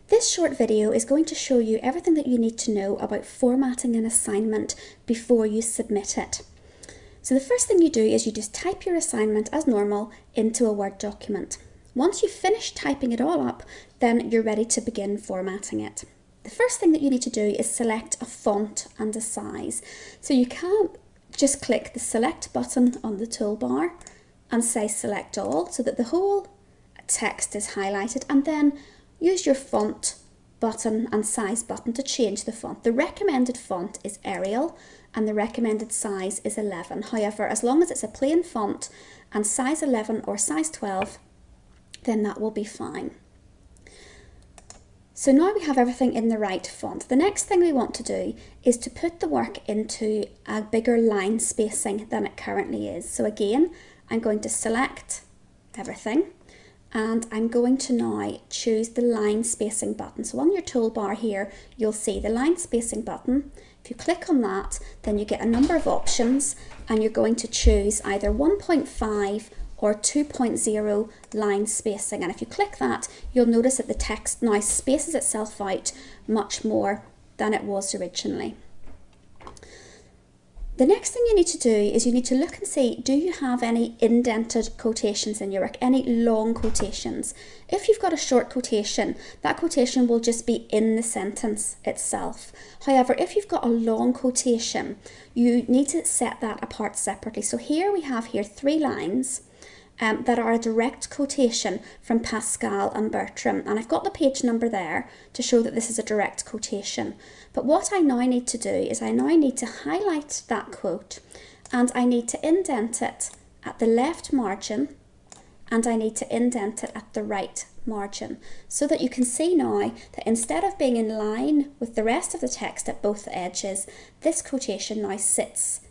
This short video is going to show you everything that you need to know about formatting an assignment before you submit it. So the first thing you do is you just type your assignment as normal into a Word document. Once you've finished typing it all up, then you're ready to begin formatting it. The first thing that you need to do is select a font and a size. So you can just click the select button on the toolbar and say select all so that the whole text is highlighted, and then use your font button and size button to change the font. The recommended font is Arial and the recommended size is 11. However, as long as it's a plain font and size 11 or size 12, then that will be fine. So now we have everything in the right font. The next thing we want to do is to put the work into a bigger line spacing than it currently is. So again, I'm going to select everything and I'm going to now choose the line spacing button. So on your toolbar here, you'll see the line spacing button. If you click on that, then you get a number of options and you're going to choose either 1.5 or 2.0 line spacing. And if you click that, you'll notice that the text now spaces itself out much more than it was originally. The next thing you need to do is you need to look and see, do you have any indented quotations in your work, any long quotations? If you've got a short quotation, that quotation will just be in the sentence itself. However, if you've got a long quotation, you need to set that apart separately. So here we have 3 lines that are a direct quotation from Pascal and Bertrand, and I've got the page number there to show that this is a direct quotation. But what I now need to do is I now need to highlight that quote and I need to indent it at the left margin and I need to indent it at the right margin so that you can see now that instead of being in line with the rest of the text at both edges, this quotation now sits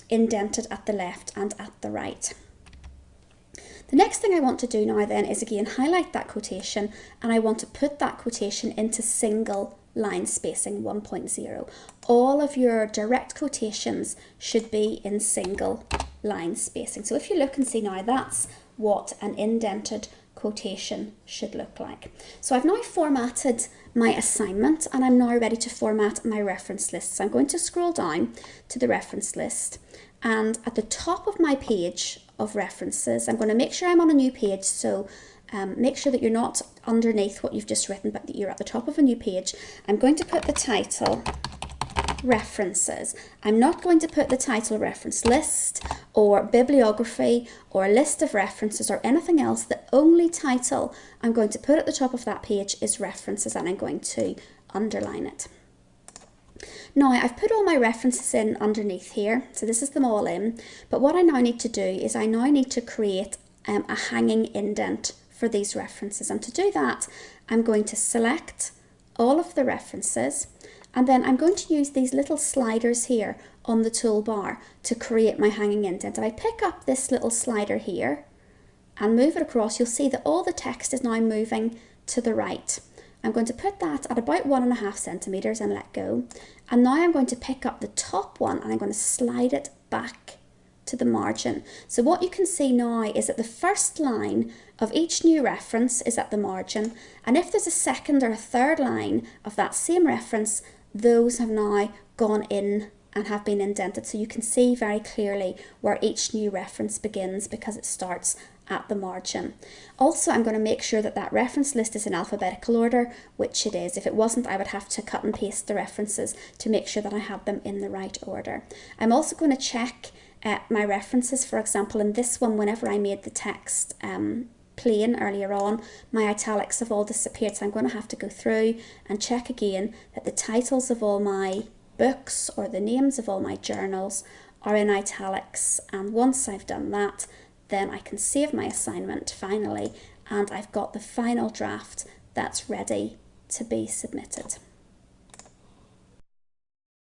indented at the left and at the right. The next thing I want to do now then is again highlight that quotation and I want to put that quotation into single line spacing 1.0. All of your direct quotations should be in single line spacing. So if you look and see now, that's what an indented quotation should look like. So I've now formatted my assignment and I'm now ready to format my reference list. So I'm going to scroll down to the reference list, and at the top of my page of references, I'm going to make sure I'm on a new page, so make sure that you're not underneath what you've just written but that you're at the top of a new page. I'm going to put the title references. I'm not going to put the title reference list or bibliography or a list of references or anything else. The only title I'm going to put at the top of that page is references, and I'm going to underline it. Now I've put all my references in underneath here, so this is them all in, but what I now need to do is I now need to create a hanging indent for these references, and to do that I'm going to select all of the references and then I'm going to use these little sliders here on the toolbar to create my hanging indent. If I pick up this little slider here and move it across, you'll see that all the text is now moving to the right. I'm going to put that at about 1.5 centimeters and let go. And now I'm going to pick up the top one and I'm going to slide it back to the margin. So what you can see now is that the first line of each new reference is at the margin, and if there's a second or a third line of that same reference, those have now gone in and have been indented. So you can see very clearly where each new reference begins because it starts at the margin. Also, I'm going to make sure that that reference list is in alphabetical order, which it is. If it wasn't, I would have to cut and paste the references to make sure that I have them in the right order. I'm also going to check my references. For example, in this one, whenever I made the text plain earlier on, my italics have all disappeared, so I'm going to have to go through and check again that the titles of all my books or the names of all my journals are in italics, and once I've done that, then I can save my assignment finally, and I've got the final draft that's ready to be submitted.